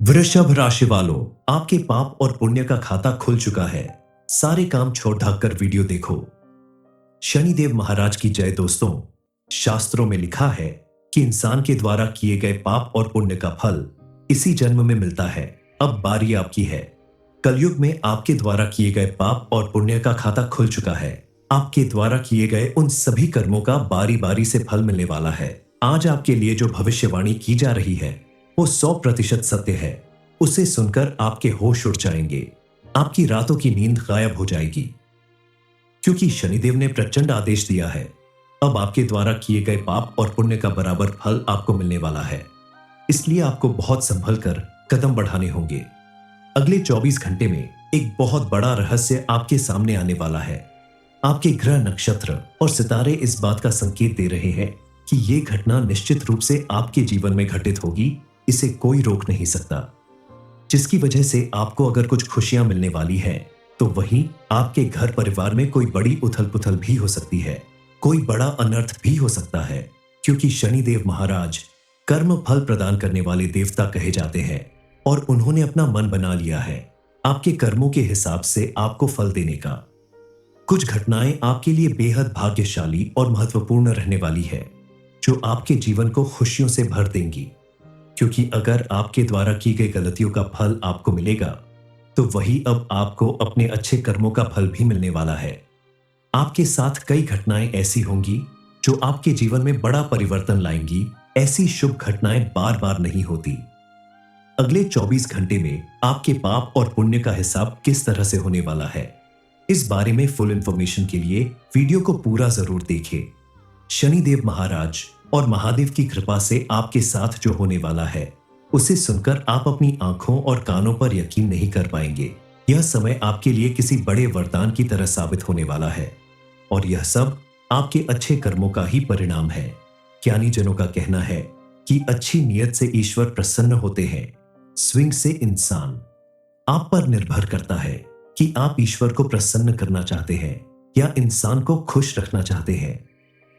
वृषभ राशि वालों, आपके पाप और पुण्य का खाता खुल चुका है। सारे काम छोड़ ढाक कर वीडियो देखो। शनिदेव महाराज की जय। दोस्तों, शास्त्रों में लिखा है कि इंसान के द्वारा किए गए पाप और पुण्य का फल इसी जन्म में मिलता है। अब बारी आपकी है। कलयुग में आपके द्वारा किए गए पाप और पुण्य का खाता खुल चुका है। आपके द्वारा किए गए उन सभी कर्मों का बारी बारी से फल मिलने वाला है। आज आपके लिए जो भविष्यवाणी की जा रही है वो 100% सत्य है। उसे सुनकर आपके होश उड़ जाएंगे। आपकी रातों की नींद गायब हो जाएगी, क्योंकि शनिदेव ने प्रचंड आदेश दिया है। अब आपके द्वारा किए गए पाप और पुण्य का बराबर फल आपको मिलने वाला है। इसलिए आपको बहुत संभल कर कदम बढ़ाने होंगे। अगले 24 घंटे में एक बहुत बड़ा रहस्य आपके सामने आने वाला है। आपके ग्रह, नक्षत्र और सितारे इस बात का संकेत दे रहे हैं कि यह घटना निश्चित रूप से आपके जीवन में घटित होगी। इसे कोई रोक नहीं सकता। जिसकी वजह से आपको अगर कुछ खुशियां मिलने वाली है, तो वहीं आपके घर परिवार में कोई बड़ी उथल पुथल भी हो सकती है। कोई बड़ा अनर्थ भी हो सकता है, क्योंकि शनिदेव महाराज कर्म फल प्रदान करने वाले देवता कहे जाते हैं और उन्होंने अपना मन बना लिया है आपके कर्मों के हिसाब से आपको फल देने का। कुछ घटनाएं आपके लिए बेहद भाग्यशाली और महत्वपूर्ण रहने वाली है, जो आपके जीवन को खुशियों से भर देंगी। क्योंकि अगर आपके द्वारा की गई गलतियों का फल आपको मिलेगा, तो वही अब आपको अपने अच्छे कर्मों का फल भी मिलने वाला है। आपके साथ कई घटनाएं ऐसी होंगी जो आपके जीवन में बड़ा परिवर्तन लाएंगी। ऐसी शुभ घटनाएं बार बार नहीं होती। अगले 24 घंटे में आपके पाप और पुण्य का हिसाब किस तरह से होने वाला है, इस बारे में फुल इंफॉर्मेशन के लिए वीडियो को पूरा जरूर देखें। शनिदेव महाराज और महादेव की कृपा से आपके साथ जो होने वाला है, उसे सुनकर आप अपनी आंखों और कानों पर यकीन नहीं कर पाएंगे। यह समय आपके लिए किसी बड़े वरदान की तरह साबित होने वाला है, और यह सब आपके अच्छे कर्मों का ही परिणाम है। ज्ञानी जनों का कहना है कि अच्छी नीयत से ईश्वर प्रसन्न होते हैं, स्विंग से इंसान। आप पर निर्भर करता है कि आप ईश्वर को प्रसन्न करना चाहते हैं या इंसान को खुश रखना चाहते हैं।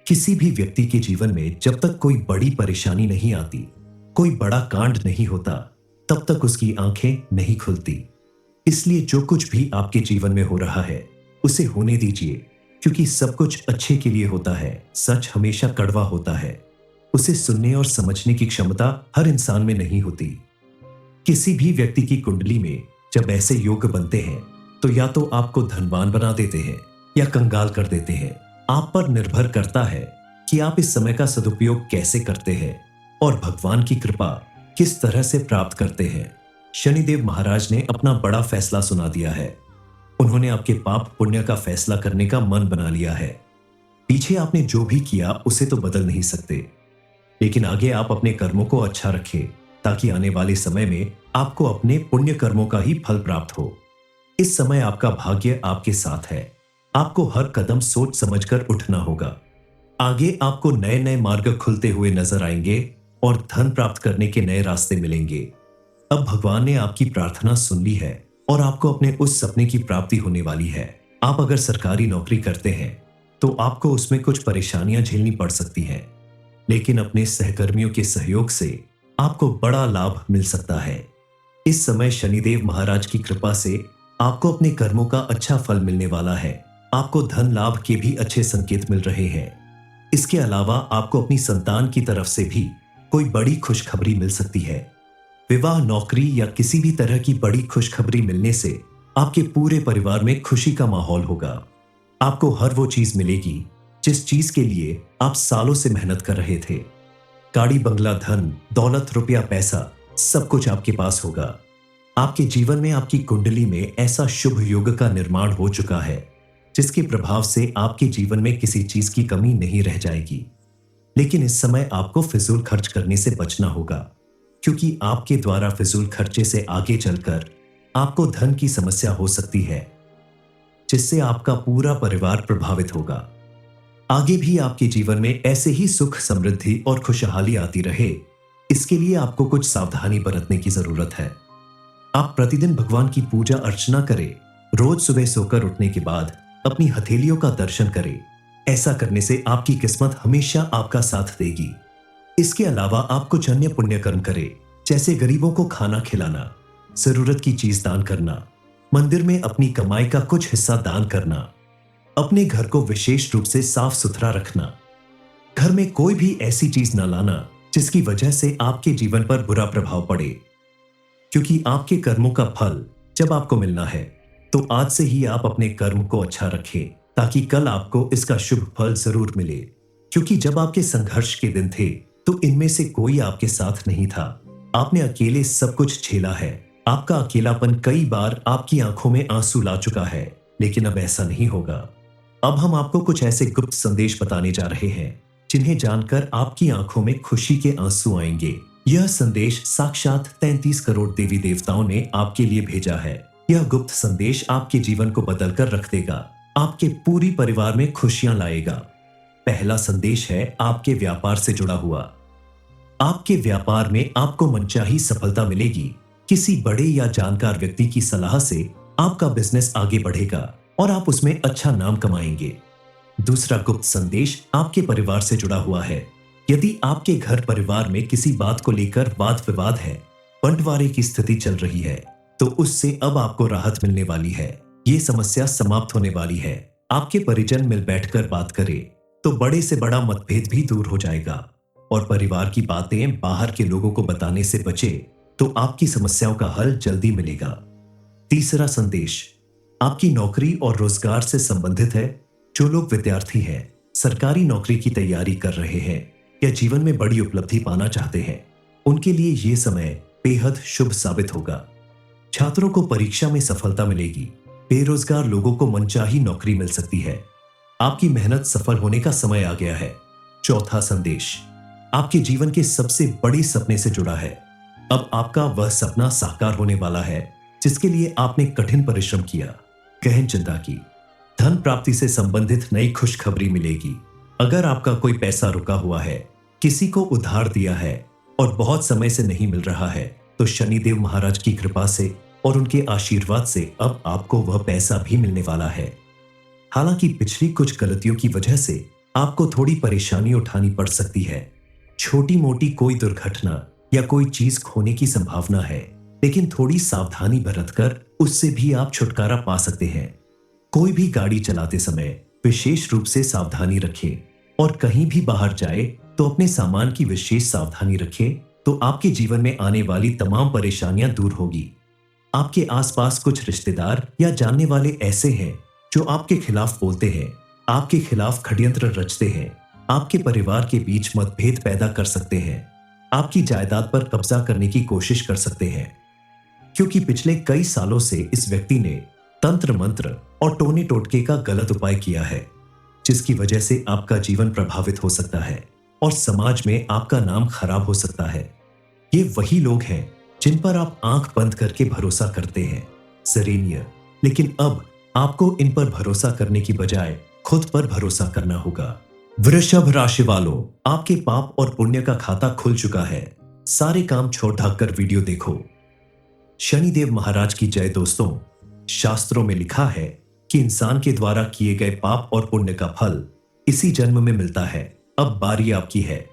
किसी भी व्यक्ति के जीवन में जब तक कोई बड़ी परेशानी नहीं आती, कोई बड़ा कांड नहीं होता, तब तक उसकी आंखें नहीं खुलती। इसलिए जो कुछ भी आपके जीवन में हो रहा है, उसे होने दीजिए, क्योंकि सब कुछ अच्छे के लिए होता है। सच हमेशा कड़वा होता है। उसे सुनने और समझने की क्षमता हर इंसान में नहीं होती। किसी भी व्यक्ति की कुंडली में जब ऐसे योग बनते हैं, तो या तो आपको धनवान बना देते हैं या कंगाल कर देते हैं। आप पर निर्भर करता है कि आप इस समय का सदुपयोग कैसे करते हैं और भगवान की कृपा किस तरह से प्राप्त करते हैं। शनिदेव महाराज ने अपना बड़ा फैसला सुना दिया है। उन्होंने आपके पाप पुण्य का फैसला करने का मन बना लिया है। पीछे आपने जो भी किया उसे तो बदल नहीं सकते, लेकिन आगे आप अपने कर्मों को अच्छा रखें, ताकि आने वाले समय में आपको अपने पुण्य कर्मों का ही फल प्राप्त हो। इस समय आपका भाग्य आपके साथ है। आपको हर कदम सोच समझकर उठना होगा। आगे आपको नए नए मार्ग खुलते हुए नजर आएंगे और धन प्राप्त करने के नए रास्ते मिलेंगे। अब भगवान ने आपकी प्रार्थना सुन ली है और आपको अपने उस सपने की प्राप्ति होने वाली है। आप अगर सरकारी नौकरी करते हैं, तो आपको उसमें कुछ परेशानियां झेलनी पड़ सकती हैं, लेकिन अपने सहकर्मियों के सहयोग से आपको बड़ा लाभ मिल सकता है। इस समय शनिदेव महाराज की कृपा से आपको अपने कर्मों का अच्छा फल मिलने वाला है। आपको धन लाभ के भी अच्छे संकेत मिल रहे हैं। इसके अलावा आपको अपनी संतान की तरफ से भी कोई बड़ी खुशखबरी मिल सकती है। विवाह, नौकरी या किसी भी तरह की बड़ी खुशखबरी मिलने से आपके पूरे परिवार में खुशी का माहौल होगा। आपको हर वो चीज मिलेगी जिस चीज के लिए आप सालों से मेहनत कर रहे थे। गाड़ी, बंगला, धन, दौलत, रुपया, पैसा, सब कुछ आपके पास होगा। आपके जीवन में आपकी कुंडली में ऐसा शुभ योग का निर्माण हो चुका है, जिसके प्रभाव से आपके जीवन में किसी चीज की कमी नहीं रह जाएगी। लेकिन इस समय आपको फिजूल खर्च करने से बचना होगा, क्योंकि आपके द्वारा फिजूल खर्चे से आगे चलकर आपको धन की समस्या हो सकती है, जिससे आपका पूरा परिवार प्रभावित होगा। आगे भी आपके जीवन में ऐसे ही सुख, समृद्धि और खुशहाली आती रहे, इसके लिए आपको कुछ सावधानी बरतने की जरूरत है। आप प्रतिदिन भगवान की पूजा अर्चना करें। रोज सुबह सोकर उठने के बाद अपनी हथेलियों का दर्शन करें। ऐसा करने से आपकी किस्मत हमेशा आपका साथ देगी। इसके अलावा आप कुछ अन्य पुण्य कर्म करें, जैसे गरीबों को खाना खिलाना, जरूरत की चीज दान करना, मंदिर में अपनी कमाई का कुछ हिस्सा दान करना, अपने घर को विशेष रूप से साफ सुथरा रखना, घर में कोई भी ऐसी चीज न लाना जिसकी वजह से आपके जीवन पर बुरा प्रभाव पड़े, क्योंकि आपके कर्मों का फल जब आपको मिलना है तो आज से ही आप अपने कर्म को अच्छा रखें ताकि कल आपको इसका शुभ फल जरूर मिले। क्योंकि जब आपके संघर्ष के दिन थे तो इनमें से कोई आपके साथ नहीं था, आपने अकेले सब कुछ झेला है। आपका अकेलापन कई बार आपकी आंखों में आंसू ला चुका है, लेकिन अब ऐसा नहीं होगा। अब हम आपको कुछ ऐसे गुप्त संदेश बताने जा रहे हैं जिन्हें जानकर आपकी आंखों में खुशी के आंसू आएंगे। यह संदेश साक्षात 33 करोड़ देवी देवताओं ने आपके लिए भेजा है। यह गुप्त संदेश आपके जीवन को बदलकर रख देगा, आपके पूरी परिवार में खुशियां लाएगा। पहला संदेश है आपके व्यापार से जुड़ा हुआ। आपके व्यापार में आपको मनचाही सफलता मिलेगी। किसी बड़े या जानकार व्यक्ति की सलाह से आपका बिजनेस आगे बढ़ेगा और आप उसमें अच्छा नाम कमाएंगे। दूसरा गुप्त संदेश आपके परिवार से जुड़ा हुआ है। यदि आपके घर परिवार में किसी बात को लेकर वाद विवाद है, बंटवारे की स्थिति चल रही है, तो उससे अब आपको राहत मिलने वाली है। ये समस्या समाप्त होने वाली है। आपके परिजन मिल बैठकर बात करें तो बड़े से बड़ा मतभेद भी दूर हो जाएगा और परिवार की बातें बाहर के लोगों को बताने से बचे तो आपकी समस्याओं का हल जल्दी मिलेगा। तीसरा संदेश आपकी नौकरी और रोजगार से संबंधित है। जो लोग विद्यार्थी हैं, सरकारी नौकरी की तैयारी कर रहे हैं या जीवन में बड़ी उपलब्धि पाना चाहते हैं, उनके लिए यह समय बेहद शुभ साबित होगा। छात्रों को परीक्षा में सफलता मिलेगी। बेरोजगार लोगों को मनचाही नौकरी मिल सकती है। आपकी मेहनत सफल होने का समय आ गया है। चौथा संदेश आपके जीवन के सबसे बड़े सपने से जुड़ा है। अब आपका वह सपना साकार होने वाला है जिसके लिए आपने कठिन परिश्रम किया, गहन चिंता की। धन प्राप्ति से संबंधित नई खुशखबरी मिलेगी। अगर आपका कोई पैसा रुका हुआ है, किसी को उधार दिया है और बहुत समय से नहीं मिल रहा है, तो शनिदेव महाराज की कृपा से और उनके आशीर्वाद से अब आपको वह पैसा भी मिलने वाला है। हालांकि पिछली कुछ गलतियों की वजह से आपको थोड़ी परेशानी उठानी पड़ सकती है। छोटी मोटी कोई दुर्घटना या कोई चीज खोने की संभावना है, लेकिन थोड़ी सावधानी बरतकर उससे भी आप छुटकारा पा सकते हैं। कोई भी गाड़ी चलाते समय विशेष रूप से सावधानी रखें और कहीं भी बाहर जाए तो अपने सामान की विशेष सावधानी रखें, तो आपके जीवन में आने वाली तमाम परेशानियां दूर होगी। आपके आसपास कुछ रिश्तेदार या जानने वाले ऐसे हैं जो आपके खिलाफ बोलते हैं, आपके खिलाफ षड्यंत्र रचते हैं, आपके परिवार के बीच मतभेद पैदा कर सकते हैं, आपकी जायदाद पर कब्जा करने की कोशिश कर सकते हैं। क्योंकि पिछले कई सालों से इस व्यक्ति ने तंत्र मंत्र और टोने टोटके का गलत उपाय किया है, जिसकी वजह से आपका जीवन प्रभावित हो सकता है और समाज में आपका नाम खराब हो सकता है। ये वही लोग हैं जिन पर आप आंख बंद करके भरोसा करते हैं, सरेनियर। लेकिन अब आपको इन पर भरोसा करने की बजाय खुद पर भरोसा करना होगा। वृषभ राशि वालों, आपके पाप और पुण्य का खाता खुल चुका है। सारे काम छोड़ ढाक कर वीडियो देखो। शनिदेव महाराज की जय दोस्तों। शास्त्रों में लिखा है कि इंसान के द्वारा किए गए पाप और पुण्य का फल इसी जन्म में मिलता है। अब बारी आपकी है।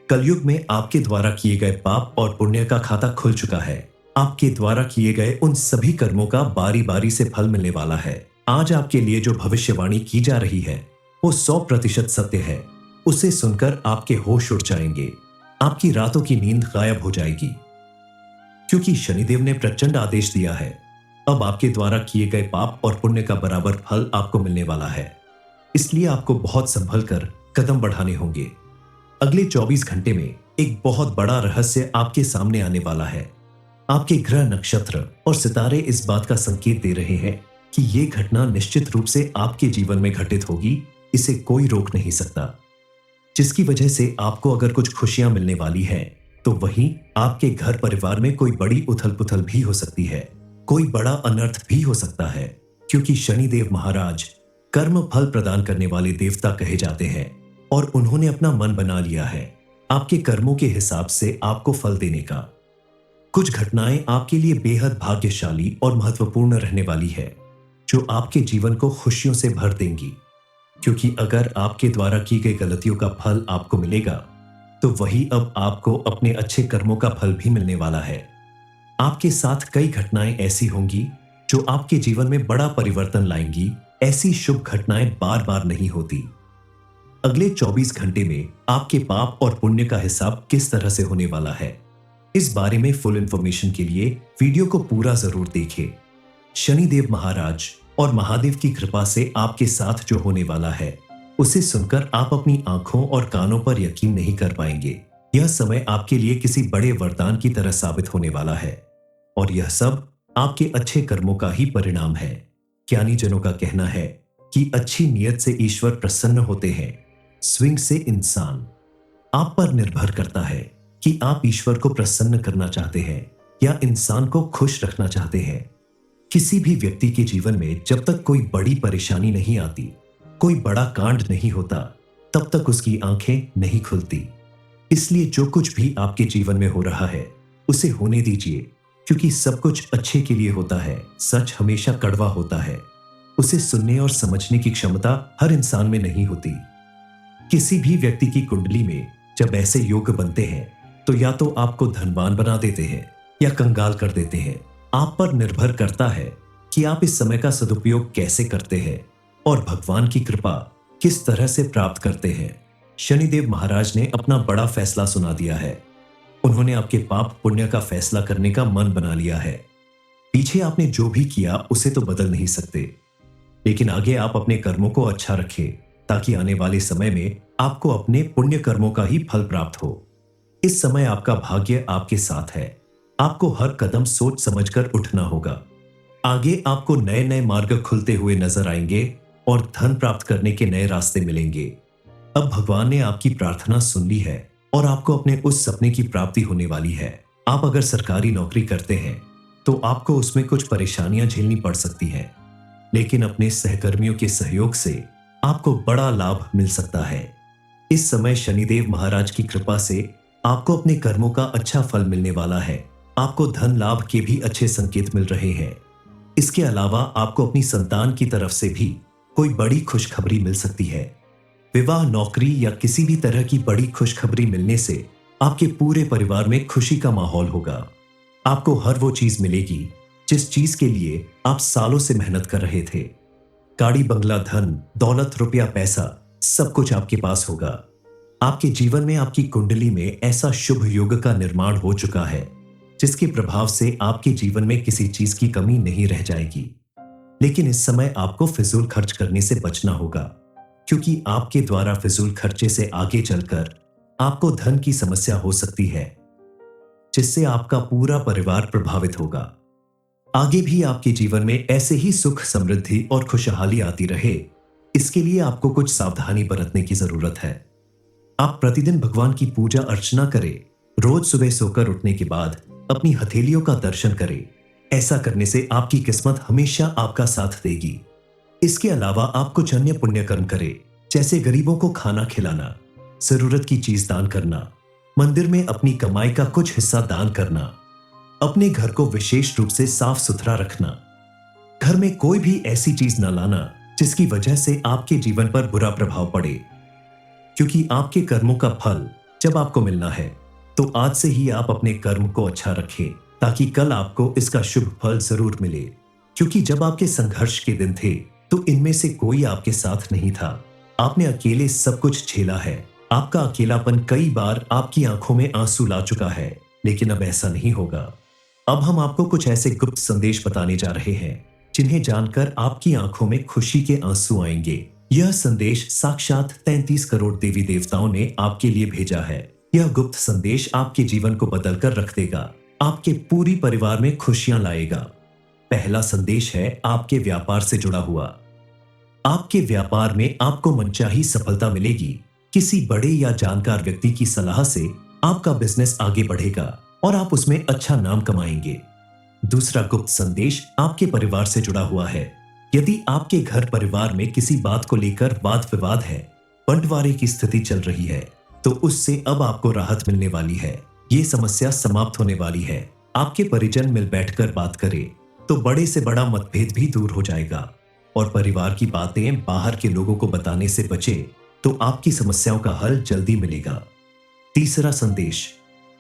कलयुग में आपके द्वारा किए गए पाप और पुण्य का खाता खुल चुका है। आपके द्वारा किए गए उन सभी कर्मों का बारी बारी से फल मिलने वाला है। आज आपके लिए जो भविष्यवाणी की जा रही है वो 100% सत्य है। उसे सुनकर आपके होश उड़ जाएंगे, आपकी रातों की नींद गायब हो जाएगी, क्योंकि शनिदेव ने प्रचंड आदेश दिया है। अब आपके द्वारा किए गए पाप और पुण्य का बराबर फल आपको मिलने वाला है। इसलिए आपको बहुत संभल कर कदम बढ़ाने होंगे। अगले 24 घंटे में एक बहुत बड़ा रहस्य आपके सामने आने वाला है। आपके ग्रह, नक्षत्र और सितारे इस बात का संकेत दे रहे हैं कि यह घटना निश्चित रूप से आपके जीवन में घटित होगी। इसे कोई रोक नहीं सकता। जिसकी वजह से आपको अगर कुछ खुशियां मिलने वाली है तो वहीं आपके घर परिवार में कोई बड़ी उथल पुथल भी हो सकती है, कोई बड़ा अनर्थ भी हो सकता है, क्योंकि शनिदेव महाराज कर्म फल प्रदान करने वाले देवता कहे जाते हैं और उन्होंने अपना मन बना लिया है आपके कर्मों के हिसाब से आपको फल देने का। कुछ घटनाएं आपके लिए बेहद भाग्यशाली और महत्वपूर्ण रहने वाली है, जो आपके जीवन को खुशियों से भर देंगी। क्योंकि अगर आपके द्वारा की गई गलतियों का फल आपको मिलेगा तो वही अब आपको अपने अच्छे कर्मों का फल भी मिलने वाला है। आपके साथ कई घटनाएं ऐसी होंगी जो आपके जीवन में बड़ा परिवर्तन लाएंगी। ऐसी शुभ घटनाएं बार बार नहीं होती। अगले 24 घंटे में आपके पाप और पुण्य का हिसाब किस तरह से होने वाला है, इस बारे में फुल इंफॉर्मेशन के लिए वीडियो को पूरा जरूर देखें। शनिदेव महाराज और महादेव की कृपा से आपके साथ जो होने वाला है, उसे सुनकर आप अपनी आंखों और कानों पर यकीन नहीं कर पाएंगे। यह समय आपके लिए किसी बड़े वरदान की तरह साबित होने वाला है और यह सब आपके अच्छे कर्मों का ही परिणाम है। ज्ञानी जनों का कहना है कि अच्छी नीयत से ईश्वर प्रसन्न होते हैं, स्विंग से इंसान। आप पर निर्भर करता है कि आप ईश्वर को प्रसन्न करना चाहते हैं या इंसान को खुश रखना चाहते हैं। किसी भी व्यक्ति के जीवन में जब तक कोई बड़ी परेशानी नहीं आती, कोई बड़ा कांड नहीं होता, तब तक उसकी आंखें नहीं खुलती। इसलिए जो कुछ भी आपके जीवन में हो रहा है, उसे होने दीजिए, क्योंकि सब कुछ अच्छे के लिए होता है। सच हमेशा कड़वा होता है, उसे सुनने और समझने की क्षमता हर इंसान में नहीं होती। किसी भी व्यक्ति की कुंडली में जब ऐसे योग बनते हैं, तो या तो आपको धनवान बना देते हैं या कंगाल कर देते हैं। आप पर निर्भर करता है कि आप इस समय का सदुपयोग कैसे करते हैं और भगवान की कृपा किस तरह से प्राप्त करते हैं। शनिदेव महाराज ने अपना बड़ा फैसला सुना दिया है। उन्होंने आपके पाप पुण्य का फैसला करने का मन बना लिया है। पीछे आपने जो भी किया उसे तो बदल नहीं सकते, लेकिन आगे आप अपने कर्मों को अच्छा रखें, ताकि आने वाले समय में आपको अपने पुण्य कर्मों का ही फल प्राप्त हो। इस समय आपका भाग्य आपके साथ है। आपको हर कदम सोच समझकर उठना होगा। आगे आपको नए नए मार्ग खुलते हुए नजर आएंगे और धन प्राप्त करने के नए रास्ते मिलेंगे। अब भगवान ने आपकी प्रार्थना सुन ली है और आपको अपने उस सपने की प्राप्ति होने वाली है। आप अगर सरकारी नौकरी करते हैं तो आपको उसमें कुछ परेशानियां झेलनी पड़ सकती हैं, लेकिन अपने सहकर्मियों के सहयोग से आपको बड़ा लाभ मिल सकता है। इस समय शनिदेव महाराज की कृपा से आपको अपने कर्मों का अच्छा फल मिलने वाला है। आपको धन लाभ के भी अच्छे संकेत मिल रहे हैं। इसके अलावा आपको अपनी संतान की तरफ से भी कोई बड़ी खुशखबरी मिल सकती है। विवाह, नौकरी या किसी भी तरह की बड़ी खुशखबरी मिलने से आपके पूरे परिवार में खुशी का माहौल होगा। आपको हर वो चीज मिलेगी जिस चीज के लिए आप सालों से मेहनत कर रहे थे। गाड़ी, बंगला, धन, दौलत, रुपया, पैसा, सब कुछ आपके पास होगा। आपके जीवन में आपकी कुंडली में ऐसा शुभ योग का निर्माण हो चुका है जिसके प्रभाव से आपके जीवन में किसी चीज की कमी नहीं रह जाएगी। लेकिन इस समय आपको फिजूल खर्च करने से बचना होगा, क्योंकि आपके द्वारा फिजूल खर्चे से आगे चलकर आपको धन की समस्या हो सकती है, जिससे आपका पूरा परिवार प्रभावित होगा। आगे भी आपके जीवन में ऐसे ही सुख, समृद्धि और खुशहाली आती रहे, इसके लिए आपको कुछ सावधानी बरतने की जरूरत है। आप प्रतिदिन भगवान की पूजा अर्चना करें। रोज सुबह सोकर उठने के बाद अपनी हथेलियों का दर्शन करें। ऐसा करने से आपकी किस्मत हमेशा आपका साथ देगी। इसके अलावा आप कुछ अन्य पुण्य कर्म करें, जैसे गरीबों को खाना खिलाना, जरूरत की चीज दान करना, मंदिर में अपनी कमाई का कुछ हिस्सा दान करना, अपने घर को विशेष रूप से साफ सुथरा रखना। घर में कोई भी ऐसी चीज न लाना जिसकी वजह से आपके जीवन पर बुरा प्रभाव पड़े, क्योंकि आपके कर्मों का फल जब आपको मिलना है तो आज से ही आप अपने कर्म को अच्छा रखें, ताकि कल आपको इसका शुभ फल जरूर मिले। क्योंकि जब आपके संघर्ष के दिन थे तो इनमें से कोई आपके साथ नहीं था। आपने अकेले सब कुछ झेला है। आपका अकेलापन कई बार आपकी आंखों में आंसू ला चुका है, लेकिन अब ऐसा नहीं होगा। अब हम आपको कुछ ऐसे गुप्त संदेश बताने जा रहे हैं जिन्हें जानकर आपकी आंखों में खुशी के आंसू आएंगे। यह संदेश साक्षात 33 करोड़ देवी देवताओं ने आपके लिए भेजा है। यह गुप्त संदेश आपके जीवन को बदलकर रख देगा, आपके पूरी परिवार में खुशियां लाएगा। पहला संदेश है आपके व्यापार से जुड़ा हुआ। आपके व्यापार में आपको मनचाही सफलता मिलेगी। किसी बड़े या जानकार व्यक्ति की सलाह से आपका बिजनेस आगे बढ़ेगा और आप उसमें अच्छा नाम कमाएंगे। दूसरा गुप्त संदेश आपके परिवार से जुड़ा हुआ है। यदि आपके घर परिवार में किसी बात को लेकर वाद विवाद है, बंटवारे की स्थिति चल रही है, तो उससे अब आपको राहत मिलने वाली है। ये समस्या समाप्त होने वाली है। आपके परिजन मिल बैठकर बात करें तो बड़े से बड़ा मतभेद भी दूर हो जाएगा और परिवार की बातें बाहर के लोगों को बताने से बचे तो आपकी समस्याओं का हल जल्दी मिलेगा। तीसरा संदेश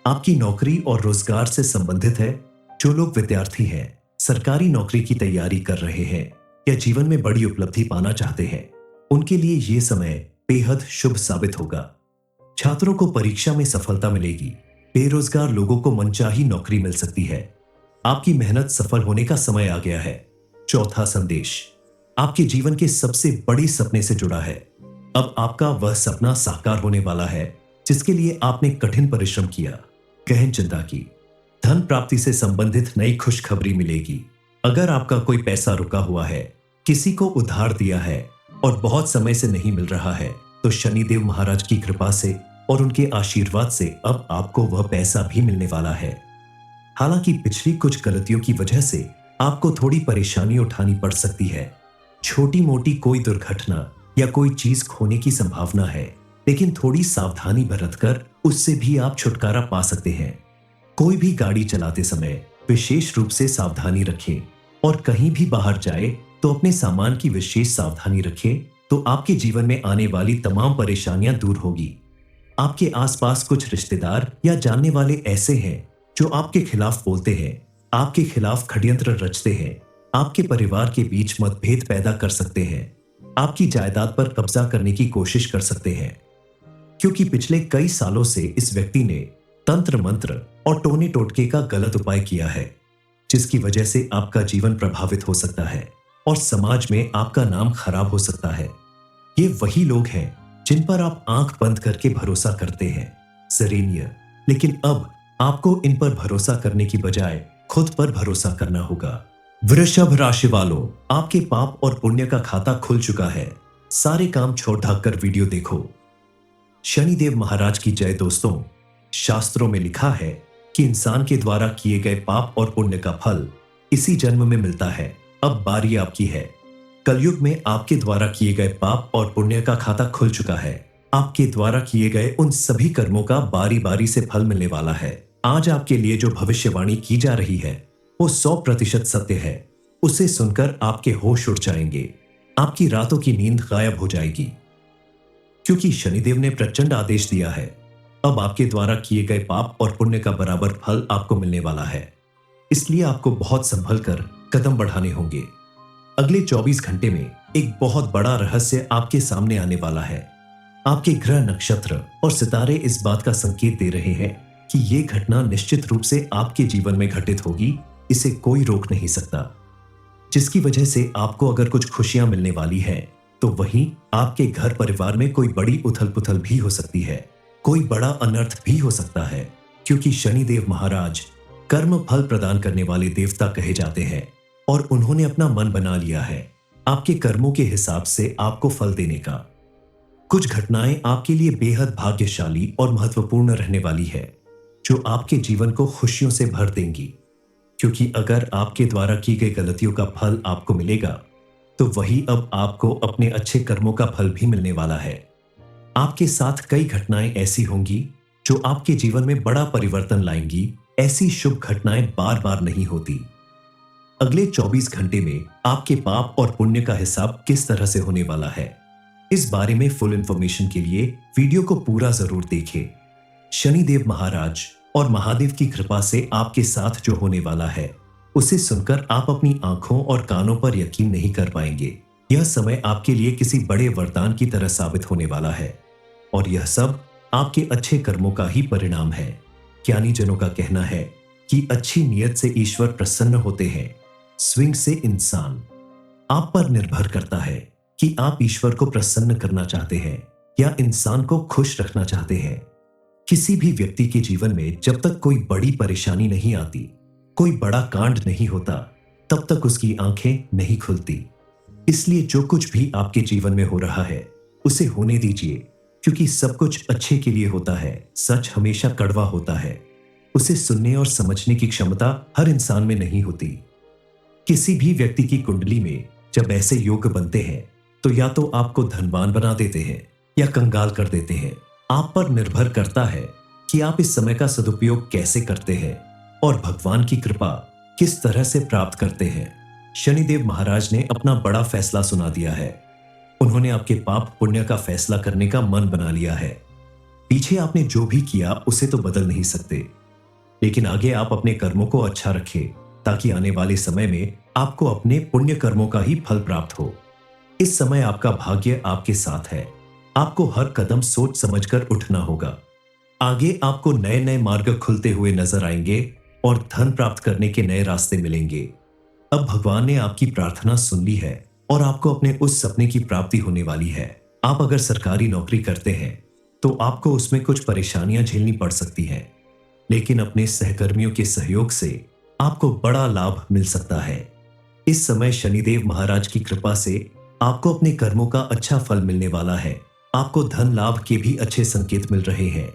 आपकी नौकरी और रोजगार से संबंधित है। जो लोग विद्यार्थी हैं, सरकारी नौकरी की तैयारी कर रहे हैं या जीवन में बड़ी उपलब्धि पाना चाहते हैं, उनके लिए यह समय बेहद शुभ साबित होगा। छात्रों को परीक्षा में सफलता मिलेगी। बेरोजगार लोगों को मनचाही नौकरी मिल सकती है। आपकी मेहनत सफल होने का समय आ गया है। चौथा संदेश आपके जीवन के सबसे बड़े सपने से जुड़ा है। अब आपका वह सपना साकार होने वाला है जिसके लिए आपने कठिन परिश्रम किया, गहन चिंता की। धन प्राप्ति से संबंधित नई खुशखबरी मिलेगी। अगर आपका कोई पैसा रुका हुआ है, किसी को उधार दिया है और बहुत समय से नहीं मिल रहा है, तो शनिदेव महाराज की कृपा से और उनके आशीर्वाद से अब आपको वह पैसा भी मिलने वाला है। हालांकि पिछली कुछ गलतियों की वजह से आपको थोड़ी परेशानी उठानी पड़ सकती है। छोटी मोटी कोई दुर्घटना या कोई चीज खोने की संभावना है, लेकिन थोड़ी सावधानी बरतकर उससे भी आप छुटकारा पा सकते हैं। कोई भी गाड़ी चलाते समय विशेष रूप से सावधानी रखें और कहीं भी बाहर जाए तो अपने सामान की विशेष सावधानी रखें, तो आपके जीवन में आने वाली तमाम परेशानियां दूर होगी। आपके आसपास कुछ रिश्तेदार या जानने वाले ऐसे हैं जो आपके खिलाफ बोलते हैं, आपके खिलाफ षड्यंत्र रचते हैं, आपके परिवार के बीच मतभेद पैदा कर सकते हैं, आपकी जायदाद पर कब्जा करने की कोशिश कर सकते हैं। क्योंकि पिछले कई सालों से इस व्यक्ति ने तंत्र मंत्र और टोने टोटके का गलत उपाय किया है, जिसकी वजह से आपका जीवन प्रभावित हो सकता है और समाज में आपका नाम खराब हो सकता है। ये वही लोग हैं जिन पर आप आंख बंद करके भरोसा करते हैं, जरीनियर। लेकिन अब आपको इन पर भरोसा करने की बजाय खुद पर भरोसा करना होगा। वृषभ राशि वालों, आपके पाप और पुण्य का खाता खुल चुका है। सारे काम छोड़ ढाक कर वीडियो देखो। शनिदेव महाराज की जय। दोस्तों, शास्त्रों में लिखा है कि इंसान के द्वारा किए गए पाप और पुण्य का फल इसी जन्म में मिलता है। अब बारी आपकी है। कलयुग में आपके द्वारा किए गए पाप और पुण्य का खाता खुल चुका है। आपके द्वारा किए गए उन सभी कर्मों का बारी बारी से फल मिलने वाला है। आज आपके लिए जो भविष्यवाणी की जा रही है वो 100% सत्य है। उसे सुनकर आपके होश उड़ जाएंगे, आपकी रातों की नींद गायब हो जाएगी, क्योंकि शनिदेव ने प्रचंड आदेश दिया है। अब आपके द्वारा किए गए पाप और पुण्य का बराबर फल आपको मिलने वाला है। इसलिए आपको बहुत संभल कर कदम बढ़ाने होंगे। अगले 24 घंटे में एक बहुत बड़ा रहस्य आपके सामने आने वाला है। आपके ग्रह, नक्षत्र और सितारे इस बात का संकेत दे रहे हैं कि यह घटना निश्चित रूप से आपके जीवन में घटित होगी। इसे कोई रोक नहीं सकता। जिसकी वजह से आपको अगर कुछ खुशियां मिलने वाली है, तो वहीं आपके घर परिवार में कोई बड़ी उथल पुथल भी हो सकती है। कोई बड़ा अनर्थ भी हो सकता है, क्योंकि शनिदेव महाराज कर्म फल प्रदान करने वाले देवता कहे जाते हैं और उन्होंने अपना मन बना लिया है आपके कर्मों के हिसाब से आपको फल देने का। कुछ घटनाएं आपके लिए बेहद भाग्यशाली और महत्वपूर्ण रहने वाली है, जो आपके जीवन को खुशियों से भर देंगी। क्योंकि अगर आपके द्वारा की गई गलतियों का फल आपको मिलेगा, तो वही अब आपको अपने अच्छे कर्मों का फल भी मिलने वाला है। आपके साथ कई घटनाएं ऐसी होंगी जो आपके जीवन में बड़ा परिवर्तन लाएंगी। ऐसी शुभ घटनाएं बार बार नहीं होती। अगले 24 घंटे में आपके पाप और पुण्य का हिसाब किस तरह से होने वाला है, इस बारे में फुल इंफॉर्मेशन के लिए वीडियो को पूरा जरूर देखें। शनिदेव महाराज और महादेव की कृपा से आपके साथ जो होने वाला है, उसे सुनकर आप अपनी आंखों और कानों पर यकीन नहीं कर पाएंगे। यह समय आपके लिए किसी बड़े वरदान की तरह साबित होने वाला है और यह सब आपके अच्छे कर्मों का ही परिणाम है। ज्ञानी जनों का कहना है कि अच्छी नीयत से ईश्वर प्रसन्न होते हैं, स्विंग से इंसान। आप पर निर्भर करता है कि आप ईश्वर को प्रसन्न करना चाहते हैं या इंसान को खुश रखना चाहते हैं। किसी भी व्यक्ति के जीवन में जब तक कोई बड़ी परेशानी नहीं आती, कोई बड़ा कांड नहीं होता, तब तक उसकी आंखें नहीं खुलती। इसलिए जो कुछ भी आपके जीवन में हो रहा है, उसे होने दीजिए, क्योंकि सब कुछ अच्छे के लिए होता है। सच हमेशा कड़वा होता है। उसे सुनने और समझने की क्षमता हर इंसान में नहीं होती। किसी भी व्यक्ति की कुंडली में जब ऐसे योग बनते हैं, तो या तो आपको धनवान बना देते हैं या कंगाल कर देते हैं। आप पर निर्भर करता है कि आप इस समय का सदुपयोग कैसे करते हैं और भगवान की कृपा किस तरह से प्राप्त करते हैं। शनिदेव महाराज ने अपना बड़ा फैसला सुना दिया है। उन्होंने आपके पाप पुण्य का फैसला करने का मन बना लिया है। पीछे आपने जो भी किया उसे तो बदल नहीं सकते, लेकिन आगे आप अपने कर्मों को अच्छा रखें ताकि आने वाले समय में आपको अपने पुण्य कर्मों का ही फल प्राप्त हो। इस समय आपका भाग्य आपके साथ है। आपको हर कदम सोच समझकर उठना होगा। आगे आपको नए नए मार्ग खुलते हुए नजर आएंगे और धन प्राप्त करने के नए रास्ते मिलेंगे। अब भगवान ने आपकी प्रार्थना सुन ली है और आपको अपने उस सपने की प्राप्ति होने वाली है। आप अगर सरकारी नौकरी करते हैं तो आपको उसमें कुछ परेशानियां झेलनी पड़ सकती हैं, लेकिन अपने सहकर्मियों के सहयोग से आपको बड़ा लाभ मिल सकता है। इस समय शनिदेव महाराज की कृपा से आपको अपने कर्मों का अच्छा फल मिलने वाला है। आपको धन लाभ के भी अच्छे संकेत मिल रहे हैं।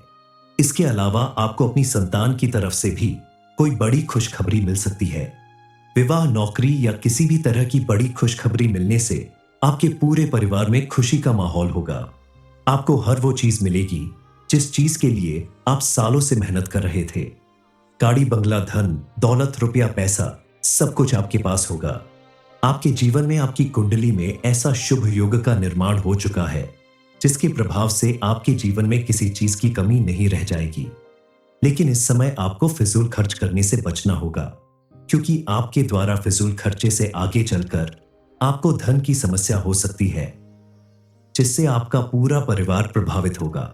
इसके अलावा आपको अपनी संतान की तरफ से भी कोई बड़ी खुशखबरी मिल सकती है। विवाह, नौकरी या किसी भी तरह की बड़ी खुशखबरी मिलने से आपके पूरे परिवार में खुशी का माहौल होगा। आपको हर वो चीज मिलेगी जिस चीज के लिए आप सालों से मेहनत कर रहे थे। गाड़ी, बंगला, धन, दौलत, रुपया, पैसा सब कुछ आपके पास होगा। आपके जीवन में आपकी कुंडली में ऐसा शुभ योग का निर्माण हो चुका है जिसके प्रभाव से आपके जीवन में किसी चीज की कमी नहीं रह जाएगी। लेकिन इस समय आपको फिजूल खर्च करने से बचना होगा, क्योंकि आपके द्वारा फिजूल खर्चे से आगे चलकर आपको धन की समस्या हो सकती है, जिससे आपका पूरा परिवार प्रभावित होगा।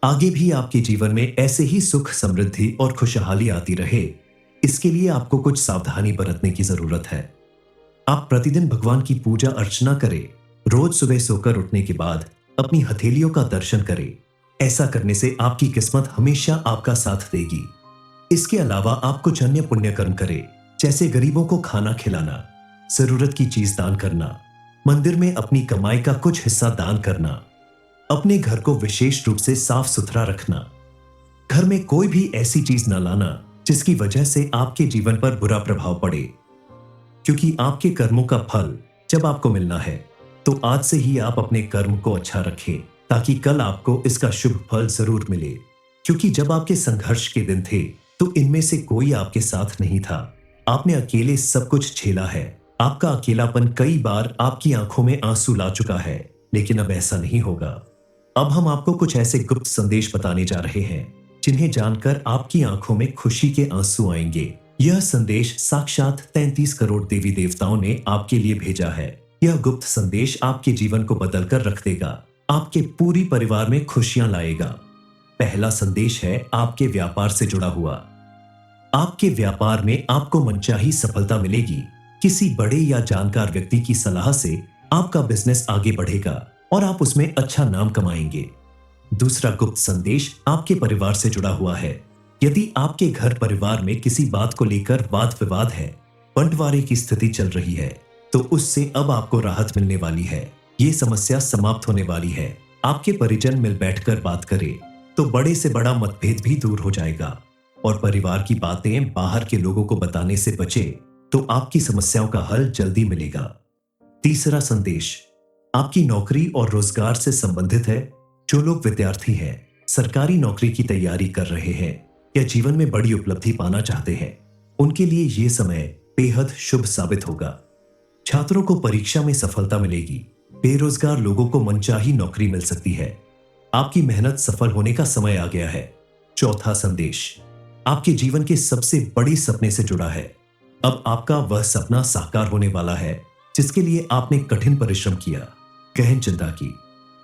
आगे भी आपके जीवन में ऐसे ही सुख, समृद्धि और खुशहाली आती रहे, इसके लिए आपको कुछ सावधानी बरतने की जरूरत है। आप प्रतिदिन भगवान की पूजा अर्चना करें। रोज सुबह सोकर उठने के बाद अपनी हथेलियों का दर्शन करें। ऐसा करने से आपकी किस्मत हमेशा आपका साथ देगी। इसके अलावा आप कुछ अन्य पुण्य कर्म करें, जैसे गरीबों को खाना खिलाना, जरूरत की चीज दान करना, मंदिर में अपनी कमाई का कुछ हिस्सा दान करना, अपने घर को विशेष रूप से साफ सुथरा रखना। घर में कोई भी ऐसी चीज न लाना जिसकी वजह से आपके जीवन पर बुरा प्रभाव पड़े, क्योंकि आपके कर्मों का फल जब आपको मिलना है तो आज से ही आप अपने कर्म को अच्छा रखें, ताकि कल आपको इसका शुभ फल जरूर मिले। क्योंकि जब आपके संघर्ष के दिन थे तो इनमें से कोई आपके साथ नहीं था। आपने अकेले सब कुछ झेला है। आपका अकेलापन कई बार आपकी आंखों में आंसू ला चुका है, लेकिन अब ऐसा नहीं होगा। अब हम आपको कुछ ऐसे गुप्त संदेश बताने जा रहे हैं जिन्हें जानकर आपकी आंखों में खुशी के आंसू आएंगे। यह संदेश साक्षात 33 करोड़ देवी देवताओं ने आपके लिए भेजा है। यह गुप्त संदेश आपके जीवन को बदलकर रख देगा, आपके पूरी परिवार में खुशियां लाएगा। पहला संदेश है आपके व्यापार से जुड़ा हुआ। आपके व्यापार में आपको मनचाही सफलता मिलेगी। किसी बड़े या जानकार व्यक्ति की सलाह से आपका बिजनेस आगे बढ़ेगा और आप उसमें अच्छा नाम कमाएंगे। दूसरा गुप्त संदेश आपके परिवार से जुड़ा हुआ है। यदि आपके घर परिवार में किसी बात को लेकर वाद विवाद है, बंटवारे की स्थिति चल रही है, तो उससे अब आपको राहत मिलने वाली है। ये समस्या समाप्त होने वाली है। आपके परिजन मिल बैठकर बात करें तो बड़े से बड़ा मतभेद भी दूर हो जाएगा, और परिवार की बातें बाहर के लोगों को बताने से बचे तो आपकी समस्याओं का हल जल्दी मिलेगा। तीसरा संदेश आपकी नौकरी और रोजगार से संबंधित है। जो लोग विद्यार्थी हैं, सरकारी नौकरी की तैयारी कर रहे हैं या जीवन में बड़ी उपलब्धि पाना चाहते हैं, उनके लिए ये समय बेहद शुभ साबित होगा। छात्रों को परीक्षा में सफलता मिलेगी। बेरोजगार लोगों को मनचाही नौकरी मिल सकती है। आपकी मेहनत सफल होने का समय आ गया है। चौथा संदेश आपके जीवन के सबसे बड़े सपने से जुड़ा है। अब आपका वह सपना साकार होने वाला है जिसके लिए आपने कठिन परिश्रम किया, गहन चिंता की।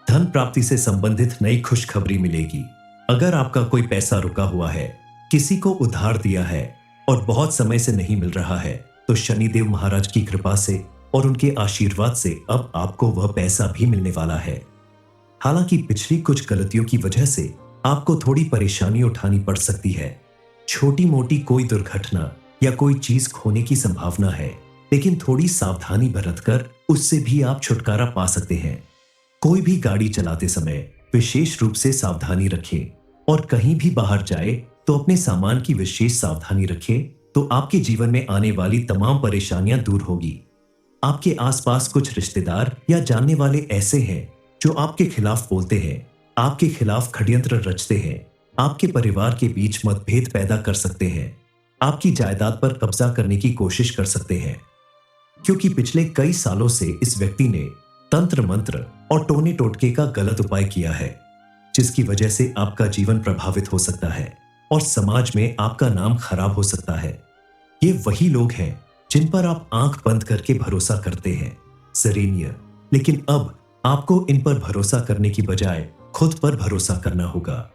धन प्राप्ति से संबंधित नई खुशखबरी मिलेगी। अगर आपका कोई पैसा रुका हुआ है, किसी को उधार दिया है और बहुत समय से नहीं मिल रहा है, तो शनिदेव महाराज की कृपा से और उनके आशीर्वाद से अब आपको वह पैसा भी मिलने वाला है। हालांकि पिछली कुछ गलतियों की वजह से आपको थोड़ी परेशानी उठानी पड़ सकती है। छोटी मोटी कोई दुर्घटना या कोई चीज खोने की संभावना है, लेकिन थोड़ी सावधानी बरतकर उससे भी आप छुटकारा पा सकते हैं। कोई भी गाड़ी चलाते समय विशेष रूप से सावधानी रखें, और कहीं भी बाहर जाए तो अपने सामान की विशेष सावधानी रखें, तो आपके जीवन में आने वाली तमाम परेशानियां दूर होगी। आपके आसपास कुछ रिश्तेदार या जानने वाले ऐसे हैं जो आपके खिलाफ बोलते हैं, आपके खिलाफ षड्यंत्र रचते हैं, आपके परिवार के बीच मतभेद पैदा कर सकते हैं, आपकी जायदाद पर कब्जा करने की कोशिश कर सकते हैं, क्योंकि पिछले कई सालों से इस व्यक्ति ने तंत्र मंत्र और टोने टोटके का गलत उपाय किया है। जिसकी वजह से आपका जीवन प्रभावित हो सकता है और समाज में आपका नाम खराब हो सकता है। ये वही लोग हैं जिन पर आप आंख बंद करके भरोसा करते हैं, सरेनिया। लेकिन अब आपको इन पर भरोसा करने की बजाय खुद पर भरोसा करना होगा।